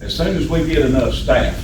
as soon as we get enough staff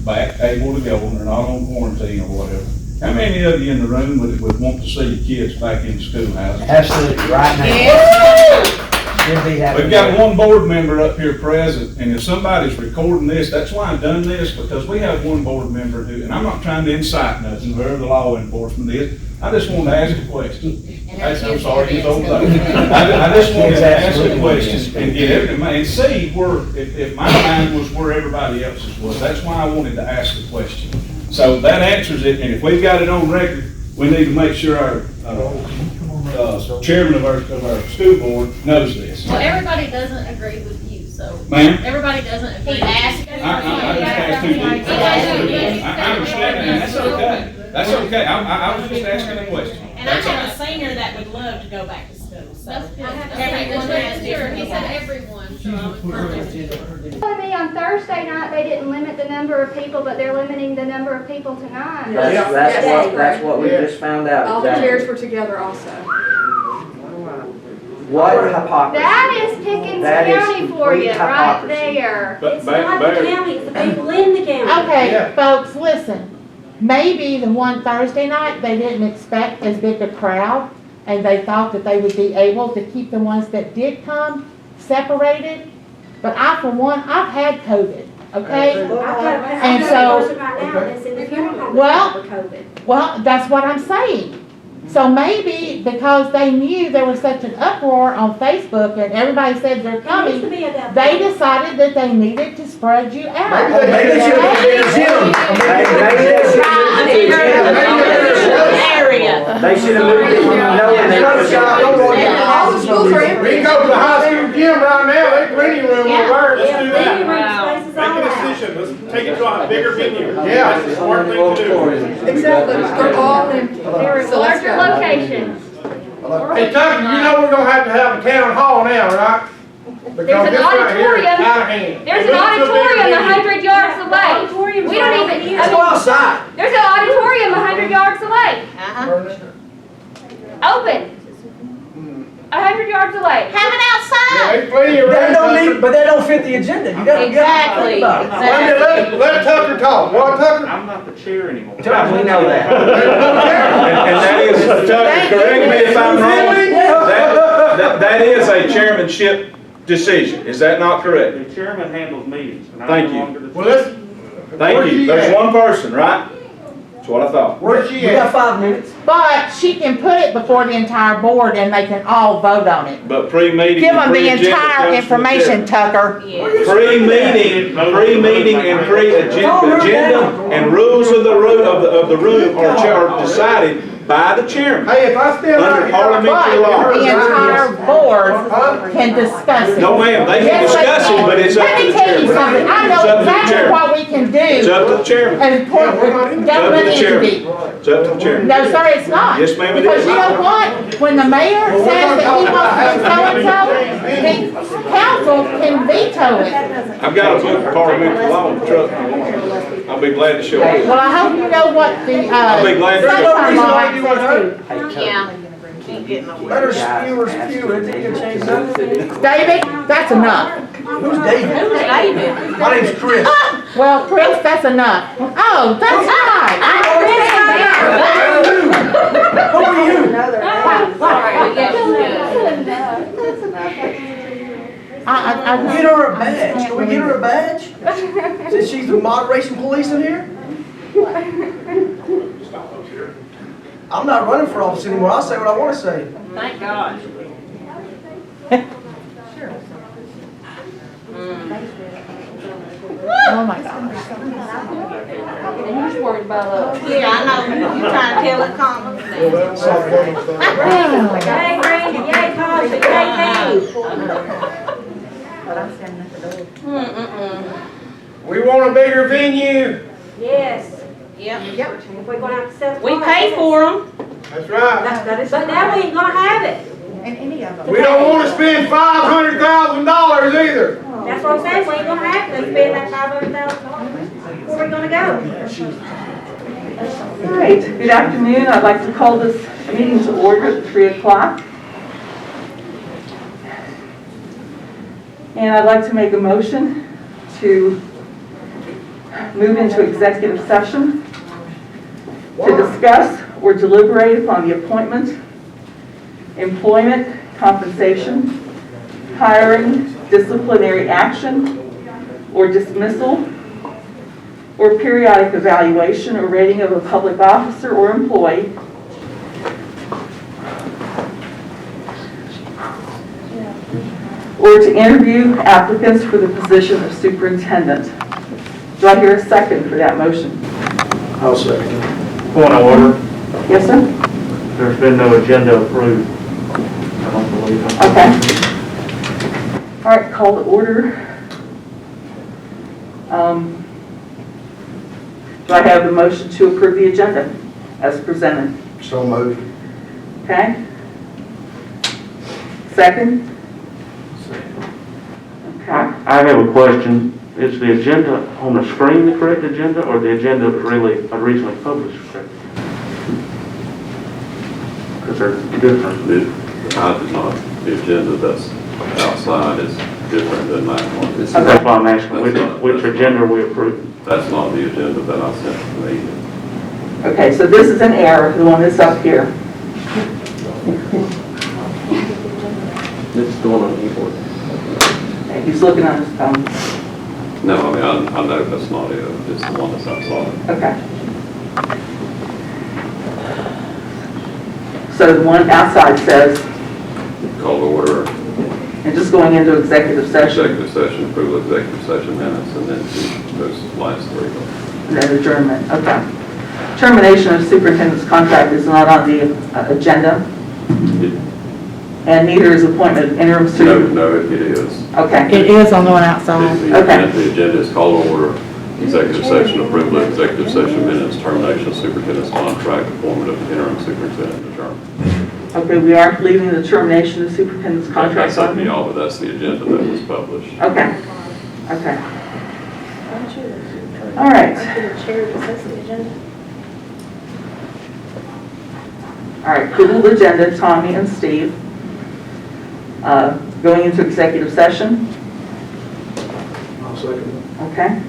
back able to go and they're not on quarantine or whatever, how many of you in the room would want to see your kids back in schoolhouse? Absolutely, right now. Should be happening. We've got one board member up here present, and if somebody's recording this, that's why I've done this, because we have one board member who, and I'm not trying to incite nothing, whoever the law enforcement is, I just want to ask a question. I'm sorry, it's over there. I just wanted to ask a question and get everybody, and see where, if my mind was where everybody else's was. That's why I wanted to ask the question. So that answers it, and if we've got it on record, we need to make sure our chairman of our school board knows this. Well, everybody doesn't agree with you, so. Ma'am? Everybody doesn't agree. He asked. I just asked two people. I understand, and that's okay. That's okay. I was just asking a question. And I have a senior that would love to go back to school, so. That's good. Everyone has different He said desires. everyone, so I was perfect. Telling me on Thursday night, they didn't limit the number of people, but they're limiting the number of people tonight. That's what we just found out. All the exactly. chairs were together also. What hypocrisy. That is Pickens That is County for you, complete right hypocrisy. there. But It's not the county, it's the people in the county. Okay, folks, listen. Maybe the one Thursday night, they didn't expect as big a crowd, and they thought that they would be able to keep the ones that did come separated. But I, for one, I've had COVID, okay? I've got And a so- person right now that's in the funeral home Well- with COVID. Well, that's what I'm saying. So maybe because they knew there was such an uproar on Facebook and everybody said they're There needs to coming, be a they decided that they needed to spread you out. Maybe they should have been a Zoom. Maybe they should have been a Zoom. Area. They should have moved it, knowing they were. All the schools are empty. We go to the high school gym right now, there's plenty of room over there. Yeah, Let's do living that. room spaces all Make a out. decision, let's take it to a bigger venue. Yeah. That's a smart thing to do. Exactly, they're all empty. They're in So let's larger go. locations. Hey Tucker, you know we're gonna have a town hall now, right? Because There's an this right here is auditorium. out of hand. There's an auditorium 100 yards away. We don't even, Let's go outside. there's an auditorium 100 yards away. Open. 100 yards away. Have it Yeah, outside. there's plenty of room. They don't Tucker. need, but they don't fit the agenda. You gotta Exactly. think about it. Wait a minute, let Tucker talk. What, Tucker? I'm not the chair anymore. Josh, we know that. And that is, Tucker, correct me if I'm wrong, that is a chairmanship decision, is that not correct? The chairman handles meetings, and Thank I'm you. no longer the. Well, let's, Thank Where's you, she there's at? one person, right? That's what I thought. where's she We got at? 5 minutes. But she can put it before the entire board and they can all vote on it. But pre-meeting Give and them the pre-agenda entire comes from the information, chair. Tucker. Pre-meeting and pre-agenda and rules of the room are decided by the chairman. Hey, if I stand Under right here. parliamentary law. But the entire board can discuss it. No ma'am, they can Yes, they discuss it, can. but it's up to Let the me tell you chairman. something, I It's up know to the exactly chairman. what we can It's do up to the chairman. as corporate government It's up to the chairman. entity. It's up to the chairman. No, sir, it's not. Yes, ma'am, it Because is. you know what? When the mayor says that he wants to do so-and-so, the council can veto it. I've got a book of parliamentary law in the truck. I'll be glad to show you. Well, I hope you know what the, I'll be glad to show you. sunshine law access Yeah. Let her spew her spew. It can change nothing. to. David, that's enough. Who's David? Who's David? My name's Chris. Well, Chris, that's enough. Oh, that's right. Who are you? Get her a badge. Can we get her a badge? Since she's the moderation police in here? I'm not running for office anymore. I'll say what I want to say. Thank God. Oh, my gosh. Yeah, I know, you trying to tell it calm. Yay, Randy, yay, Tasha, yay, me. We want a bigger venue. Yes. Yep. If we're gonna have to sell. We pay for them. That's right. But now we ain't gonna have it. We don't want to spend $500,000 either. That's what I'm saying, we ain't gonna have to spend that $500,000. Where we gonna go? All right, good afternoon. I'd like to call this meeting to order at 3 o'clock. And I'd like to make a motion to move into executive session to discuss or deliberate upon the appointment, employment, compensation, hiring, disciplinary action, or dismissal, or periodic evaluation or rating of a public officer or employee, or to interview applicants for the position of superintendent. Do I hear a second for that motion? I'll second it. Point of order, Yes, sir? there's been no agenda approved. I don't believe it. Okay. All right, call to order. Do I have the motion to approve the agenda as presented? So moved. Okay? Second? Okay. I have a question. Is the agenda on the screen the correct agenda, or the agenda was really originally published correct? Because they're different. I did not, the agenda that's outside is different than that one. That's why I'm asking, which agenda are we approving? That's not the agenda that I sent to the meeting. Okay, so this is an error, the one that's up here. It's going on the keyboard. Okay, he's looking on his phone. No, I mean, I know that's not it, it's the one that's outside. Okay. So the one outside says, Call to order, and just going into executive session, executive session, approval of executive session minutes, and then to those last three. and then adjournment. Okay. Termination of superintendent's contract is not on the agenda, and neither is appointment of interim No, superintendent. no, it is. Okay. It is on the one outside. The agenda is call to order, executive session, approval of executive session minutes, termination of superintendent's contract, appointment of interim superintendent, adjournment. Okay, we are leaving the termination of superintendent's contract That's up on. to y'all, but that's the agenda that was published. Okay. Okay. All right. All right, approval of agenda, Tommy and Steve. Going into executive session, I'll second it. okay?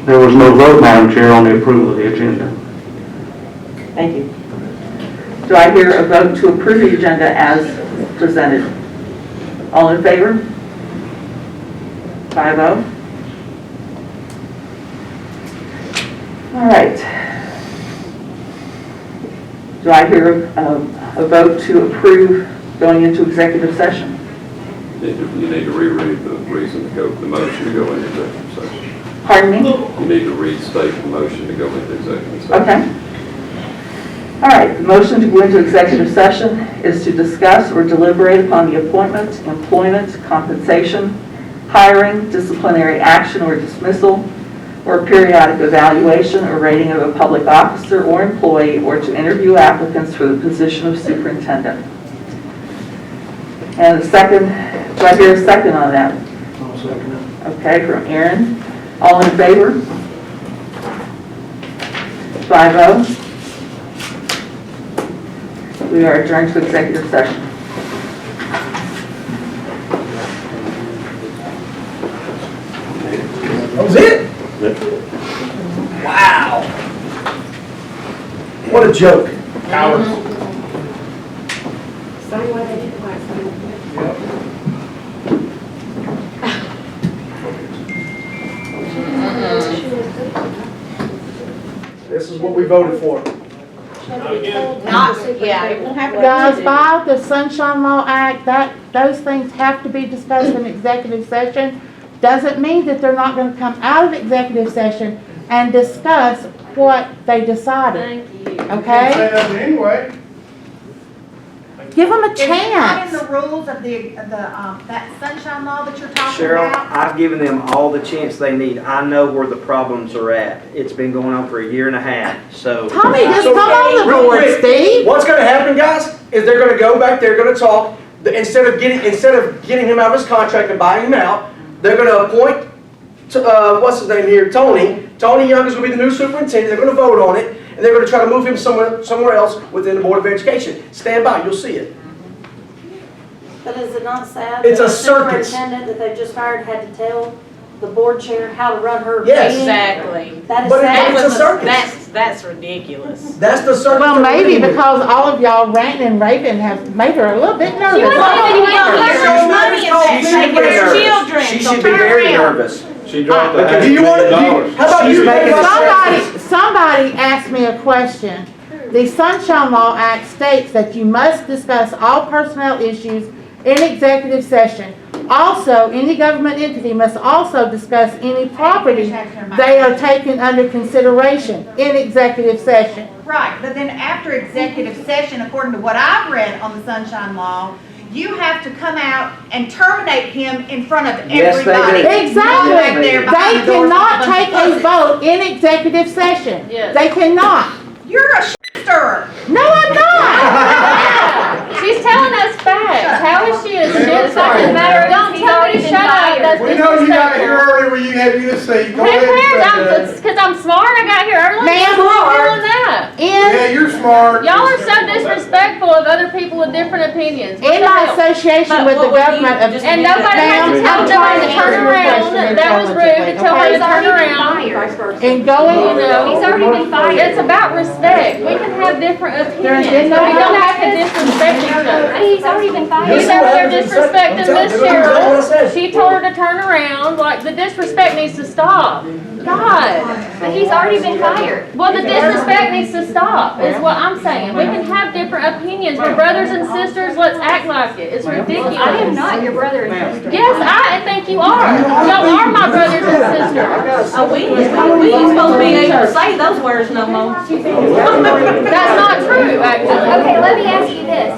There was no vote, Madam Chair, on the approval of the agenda. Thank you. Do I hear a vote to approve the agenda as presented? All in favor? 5-0. All right. Do I hear a vote to approve going into executive session? You need to reread the reason to go, the motion to go into executive session. Pardon me? You need to restate the motion to go into executive session. Okay. All right, the motion to go into executive session is to discuss or deliberate upon the appointment, employment, compensation, hiring, disciplinary action or dismissal, or periodic evaluation or rating of a public officer or employee, or to interview applicants for the position of superintendent. And the second, do I hear a second on that? I'll second it. Okay, from Aaron. All in favor? 5-0. We are adjourned to executive session. That was it? Wow. What a joke. Cowards. Same way they did the last time. This is what we voted for. Not, yeah, it won't happen. Guys, by the Sunshine Law Act, those things have to be discussed in executive session. Doesn't mean that they're not going to come out of executive session and discuss what they decided. Thank you. Okay? Say that anyway. Give them a It's not in chance. the rules of that sunshine law that you're talking Cheryl, about. I've given them all the chance they need. I know where the problems are at. It's been going on for a year and a half, so. Tommy, just come on the Real board, quick, Steve. what's gonna happen, guys, is they're gonna go back, they're gonna talk, instead of getting him out of his contract and buying him out, they're gonna appoint, what's his name here, Tony. Tony Young is gonna be the new superintendent, they're gonna vote on it, and they're gonna try to move him somewhere else within the Board of Education. Stand by, you'll see it. But is it not sad? It's that a circus. The superintendent that they just fired had to tell the board chair how to run her Yes. meeting? Exactly. That is But sad. it's a circus. That's ridiculous. That's the circus. Well, that we're maybe living in. because all of y'all ranting and raving have made her a little bit nervous. She wasn't even She money should in that. be Take very care of nervous. children. She So should be turn very around. nervous. She dropped a Do you want to, $500,000. how about She's you making make a Somebody asked me a question. The Sunshine Law Act states that you must discuss all personnel issues in executive session. Also, any government entity must also discuss any property they are taking under consideration in executive session. Right, but then after executive session, according to what I've read on the Sunshine Law, you have to come out and terminate him in front of Yes, they everybody. do. Exactly. Not back there behind They the doors cannot with a bunch take of a pussies. vote in executive session. Yes. They cannot. You're a stirrer. No, I'm not. She's telling us facts. How is she a shit fucking matter? Don't tell me to shut up. That's We know you got here disrespectful. early when you had you to see. Go Who ahead and cares? say I'm, that. it's cause I'm smart. I got here early. Ma'am, Who's doing that? Yeah, you're smart. Y'all are so disrespectful of other people with different opinions. What In the my hell? association But with the what would you government of. just And nobody had to Ma'am, tell I'm trying nobody to to answer turn your around. question That was rude to tell her to intelligently, turn okay? around. And going, You know, He's already been fired. it's about respect. We can have different There's been opinions, no but we don't have to disrespect each other. He's already been Yes, fired. You know they're disrespecting Miss I'm telling you what I Cheryl. said. She told her to turn around. Like, the disrespect needs to stop. God. But he's already been fired. Well, the disrespect needs to stop, is what I'm saying. We can have different opinions. We're brothers and sisters. Let's act like it. It's ridiculous. I am not your brother and sister. Yes, I think you are. Y'all are my brothers and sisters. Oh, we ain't supposed to be able to say those words no more. That's not true, actually. Okay, let me ask you this.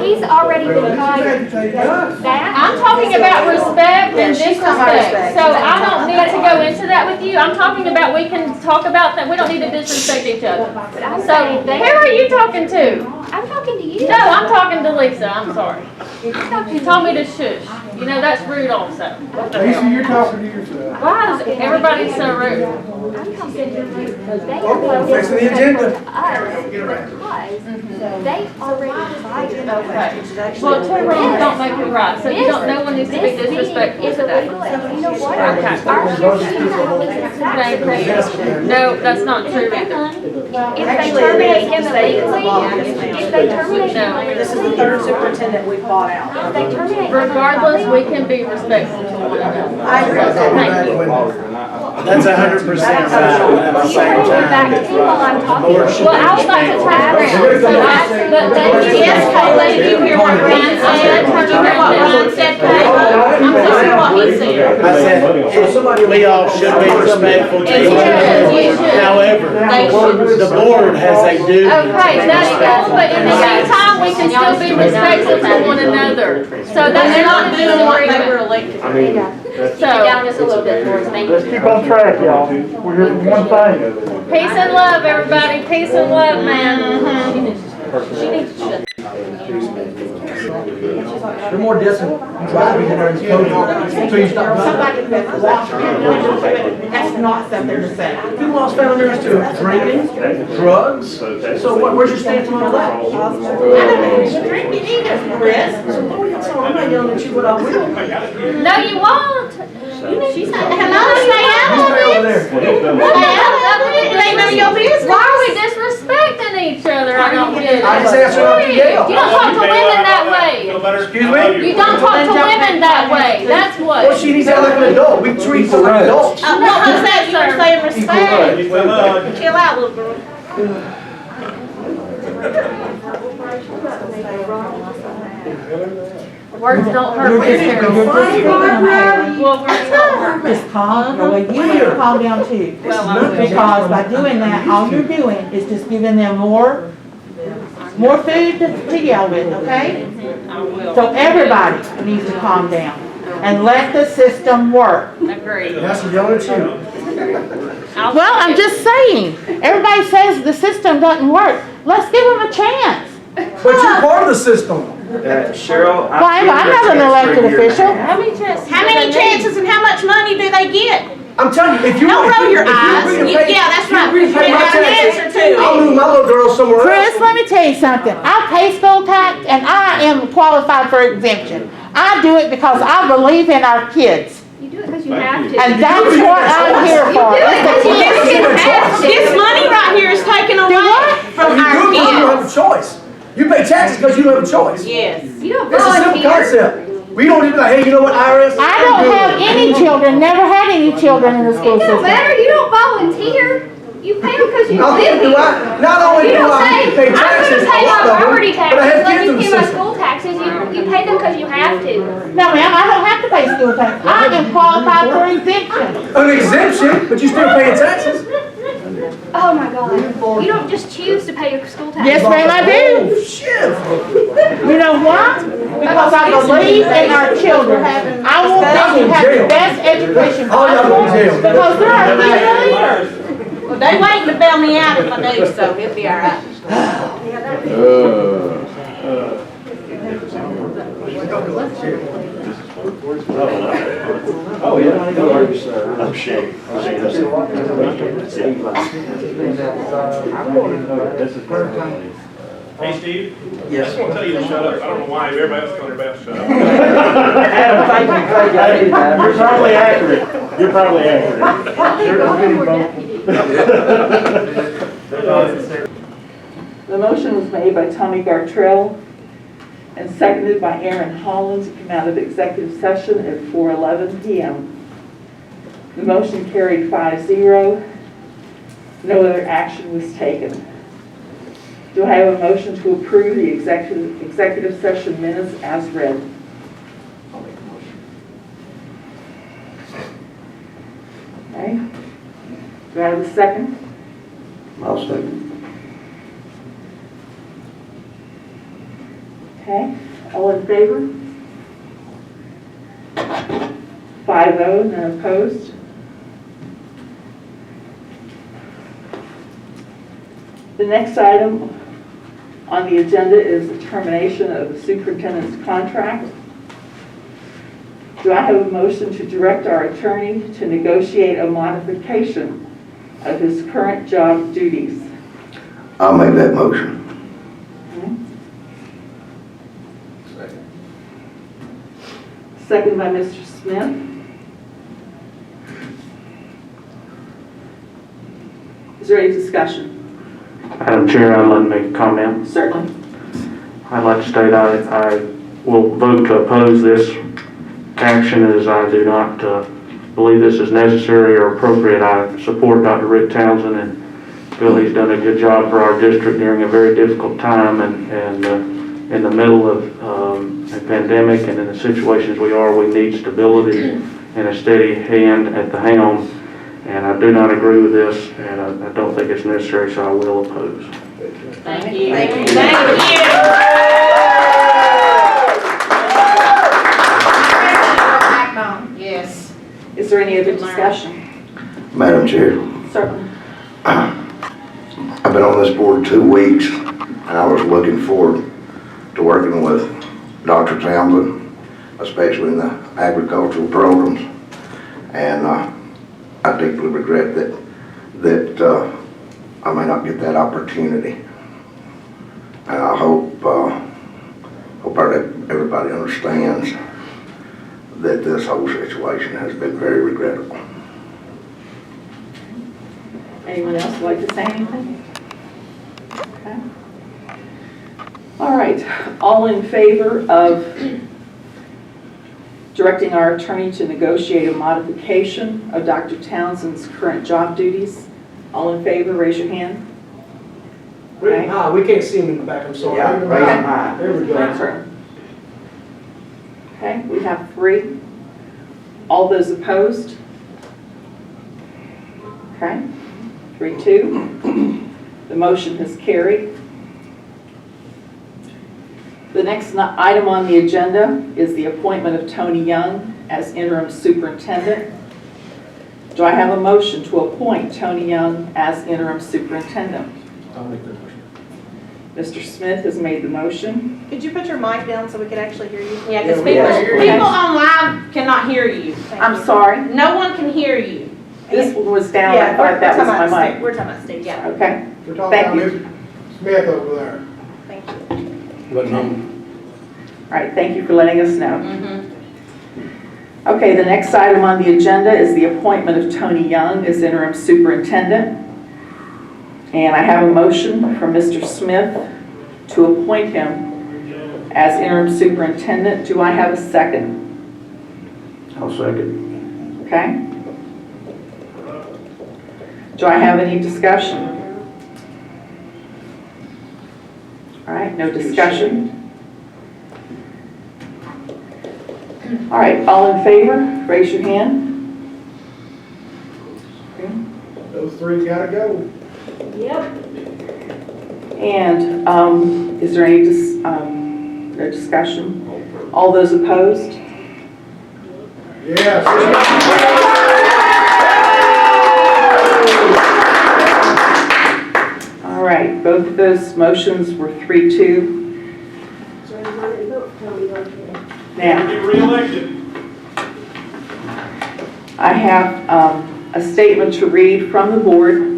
He's already been fired. That? I'm talking about respect and disrespect. So I don't need to go into that with you. I'm talking about, we can talk about that. We don't need to disrespect each other. So who are you talking to? I'm talking to you. No, I'm talking to Lisa. I'm sorry. She told me to shush. You know, that's rude also. What the Lisa, hell? you're talking to yourself. Why is everybody so rude? I'm talking to you. They Oh, fixing the agenda. us because they already fired. Okay. Well, turn around, don't make it right. So you don't, no one needs to be disrespectful It's today. illegal, and you know what? Okay. Our Thank you. No, that's not true either. If they terminate him illegally, if they terminate him No. illegally. This is the third superintendent we've bought out. If they terminate him Regardless, we can be respectful to one another. Thank you. That's 100% right. At the You same can get back to time, me while I'm talking. Well, I would like to turn around, so but thank you, yes, Kayla, did you hear what Ryan said? Turn around, Ryan said, Kayla, I'm listening to what he said. I said, we all should be respectful to each other. However, the board has a duty. Okay, that's cool, but in the meantime, we can still be respectful to one another. So that's not Doing what they were disagreement. elected. I mean, So, Down just a little bit more, thank you. let's keep on track, y'all. We're here for one thing. peace and love, everybody, peace and love, man. You're more decent driving than are coding. So you stop driving. Somebody that's lost family, that's not something to say. You lost family members to drinking, drugs. So where's your stance on that? I don't drink it either, Chris. So I'm not yelling at you, but I will. No, you won't. Hello, stay out of Stay over it. there. Stay out of it. It ain't none of your business. Why are we disrespecting each other? I don't get it. I just asked her not to yell. You don't talk to women that way. Excuse me? You don't talk to women that way. That's Well, what. she needs to act like an adult. We treat her like adults. No, I said you were saying respect. Chill out, little girl. Words don't hurt. Miss Carol. Well, words don't hurt. Just calm, well, you need to calm down too. Because by doing that, all you're doing is just giving them more food to yell with, okay? So everybody needs to calm down and let the system work. Agreed. That's yelling at you. Well, I'm just saying, everybody says the system doesn't work. Let's give them a chance. But you're part of the system. Well, I'm not an elected official. How many chances? How many chances and how much money do they get? I'm telling you, if you. Don't if roll you- your if you eyes. agree to pay- Yeah, that's if you right, agree to because pay you my ain't got an taxes, answer to it. I'll move my little girl somewhere else. Chris, let me tell you something. I pay school tax and I am qualified for exemption. I do it because I believe in our kids. You do it because you have to. And that's what I'm here for. It's the kids. This money right here is taken away from You our do it because you don't have kids. a choice. You pay taxes because you don't have a choice. Yes. You don't It's a simple volunteer. concept. We don't even like, hey, you know what, IRS? I don't have any children, never had any children in the school It don't system. matter, you don't volunteer. You pay them because you Not live only do here. I, not only You do don't I say, pay I'm taxes, gonna pay a lot my of them, property but I have taxes, let kids in me the pay my system. school taxes, you pay them because you have to. No, ma'am, I don't have to pay school tax. I am qualified for exemption. An exemption, but you still paying taxes. Oh my God, you don't just choose to pay your school taxes. Yes, ma'am, I do. Oh, shit. You know why? Because I believe in our children. I want them to have the best education All y'all possible go to jail. because they're our future leaders. Well, they waiting to bail me out if I do, so it'll be all right. Oh, yeah. I'm sure. Hey, Steve? Yes. I just want to tell you to shut up. I don't know why everybody else is telling everybody else to shut up. Adam, thank you. You're probably accurate. You're probably accurate. The motion was made by Tommy Gartrell and seconded by Aaron Holland to come out of executive session at 4:11 p.m. The motion carried 5-0. No other action was taken. Do I have a motion to approve the executive session minutes as read? Okay. Do I have a second? I'll second. Okay, all in favor? 5-0, none opposed. The next item on the agenda is the termination of the superintendent's contract. Do I have a motion to direct our attorney to negotiate a modification of his current job duties? I'll make that motion. Second by Mr. Smith. Is there any discussion? Madam Chair, I'd like to make a comment. Certainly. I'd like to state I will vote to oppose this action as I do not believe this is necessary or appropriate. I support Dr. Rick Townsend and feel he's done a good job for our district during a very difficult time and in the middle of a pandemic and in the situations we are, we need stability and a steady hand at the helm. And I do not agree with this, and I don't think it's necessary, so I will oppose. Thank you. Thank you. Thank you. Yes. Is there any other discussion? Madam Chair, Certainly. I've been on this board 2 weeks, and I was looking forward to working with Dr. Townsend, especially in the agricultural programs. And I deeply regret that I may not get that opportunity. And I hope everybody understands that this whole situation has been very regrettable. Anyone else like to say anything? Okay. All right, all in favor of directing our attorney to negotiate a modification of Dr. Townsend's current job duties? All in favor, raise your hand. Raise them high. We can't see them in the back, I'm sorry. Yeah, raise them high. There we go. That's right. Okay, we have 3. All those opposed? Okay, 3-2. The motion has carried. The next item on the agenda is the appointment of Tony Young as interim superintendent. Do I have a motion to appoint Tony Young as interim superintendent? I'll make that motion. Mr. Smith has made the motion. Could you put your mic down so we could actually hear you? Yeah, because Yeah, people on live cannot hear you. I'm sorry. No one can hear you. This one was down, I Yeah, thought that was my mic. We're talking about Steve, yeah. Okay, We're talking Thank about you. Ms. Smith over there. Thank you. What number? all right, thank you for letting us know. Okay, the next item on the agenda is the appointment of Tony Young as interim superintendent. And I have a motion from Mr. Smith to appoint him as interim superintendent. Do I have a second? I'll second. Okay. Do I have any discussion? All right, no discussion. All right, all in favor, raise your hand. Okay. Those three gotta go. Yep. And is there any no discussion? All those opposed? Yes. All right, both of those motions were 3-2. So you want to vote for Tony, don't you? Now, Get reelected. I have a statement to read from the board.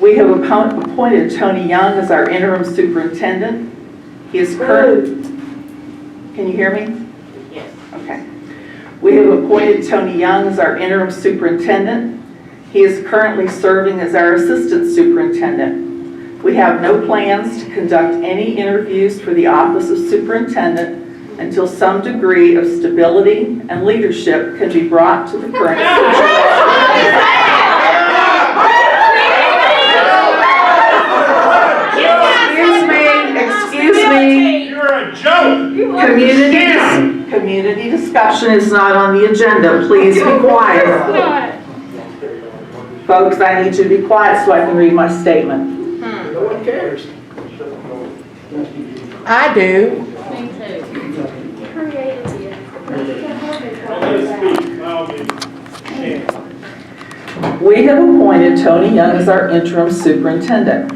We have appointed Tony Young as our interim superintendent. He is current. Can you hear me? Yes. Okay. We have appointed Tony Young as our interim superintendent. He is currently serving as our assistant superintendent. We have no plans to conduct any interviews for the office of superintendent until some degree of stability and leadership can be brought to the current situation. Excuse me. You're a joke. Community discussion is not on the agenda. Please be quiet. Folks, I need you to be quiet so I can read my statement. No one cares. I do. Me too. Creative. We have appointed Tony Young as our interim superintendent.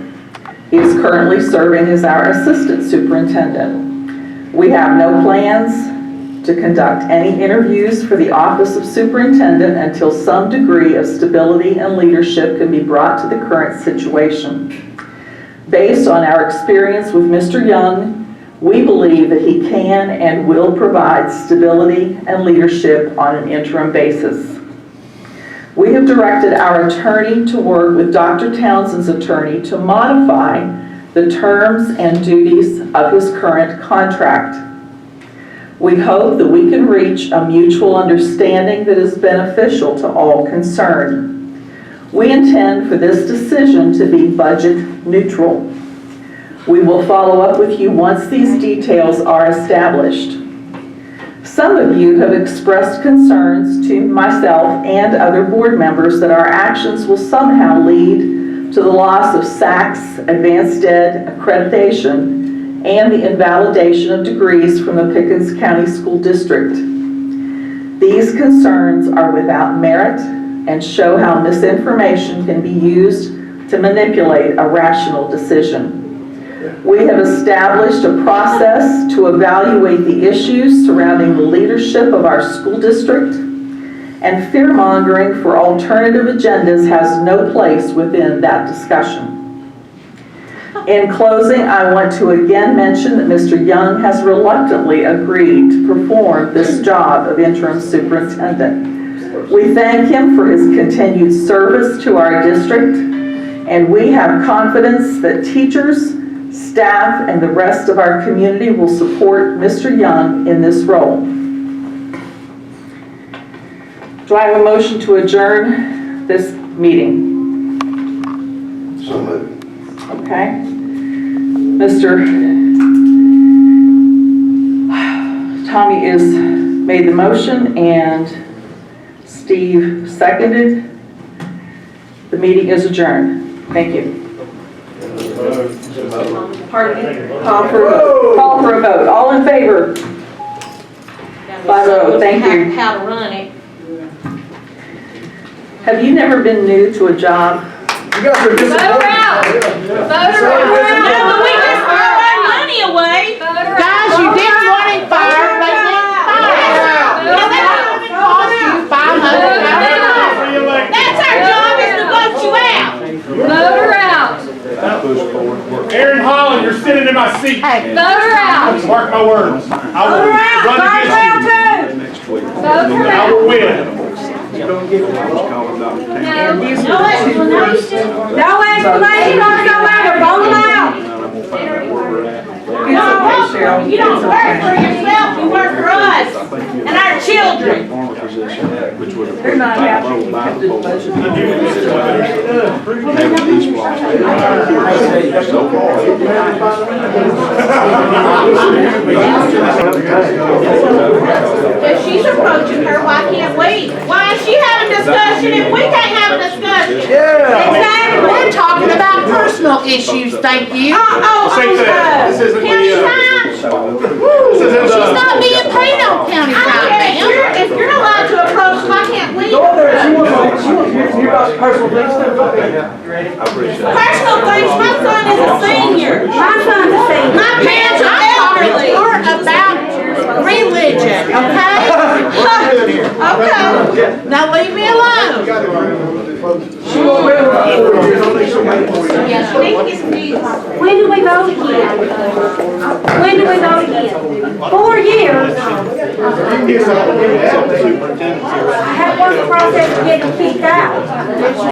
He is currently serving as our assistant superintendent. We have no plans to conduct any interviews for the office of superintendent until some degree of stability and leadership can be brought to the current situation. Based on our experience with Mr. Young, we believe that he can and will provide stability and leadership on an interim basis. We have directed our attorney to work with Dr. Townsend's attorney to modify the terms and duties of his current contract. We hope that we can reach a mutual understanding that is beneficial to all concerned. We intend for this decision to be budget neutral. We will follow up with you once these details are established. Some of you have expressed concerns to myself and other board members that our actions will somehow lead to the loss of SACS Advanced Ed accreditation and the invalidation of degrees from the Pickens County School District. These concerns are without merit and show how misinformation can be used to manipulate a rational decision. We have established a process to evaluate the issues surrounding the leadership of our school district, and fear-mongering for alternative agendas has no place within that discussion. In closing, I want to again mention that Mr. Young has reluctantly agreed to perform this job of interim superintendent. We thank him for his continued service to our district, and we have confidence that teachers, staff, and the rest of our community will support Mr. Young in this role. Do I have a motion to adjourn this meeting? So moved. Okay. Mr. Tommy is made the motion and Steve seconded. The meeting is adjourned. Thank you. Pardon me? Call for a vote. All in favor? By vote. Thank you. How to run it. Have you never been new to a job? You guys are disappointed. Vote her out. Vote her out. No, but we just throw our money away. Guys, you didn't want him fired, they went fired. It cost you $500. seat. Hey, Vote her out. Mark my words. I will run against you. Vote her I out. will win. No explanation, don't go back or vote them out. It's okay, Cheryl. You don't work for yourself, you work for us and our children. They're not happy. You kept this motion. If she's approaching her, why can't we? Why is she having a discussion if we can't have a discussion? Exactly. we're talking about personal issues, thank you. Say that. This isn't County the, time? She's not being paid on county I don't time, care. ma'am. If you're allowed to approach, why can't we? Go over there, she wants to hear about personal things too. Personal things, my son is a senior. My son's a senior. My parents are elderly. You're about religion, okay? Okay. Now leave me alone. When do we vote again? When do we vote again? 4 years. What's the process of getting kicked out?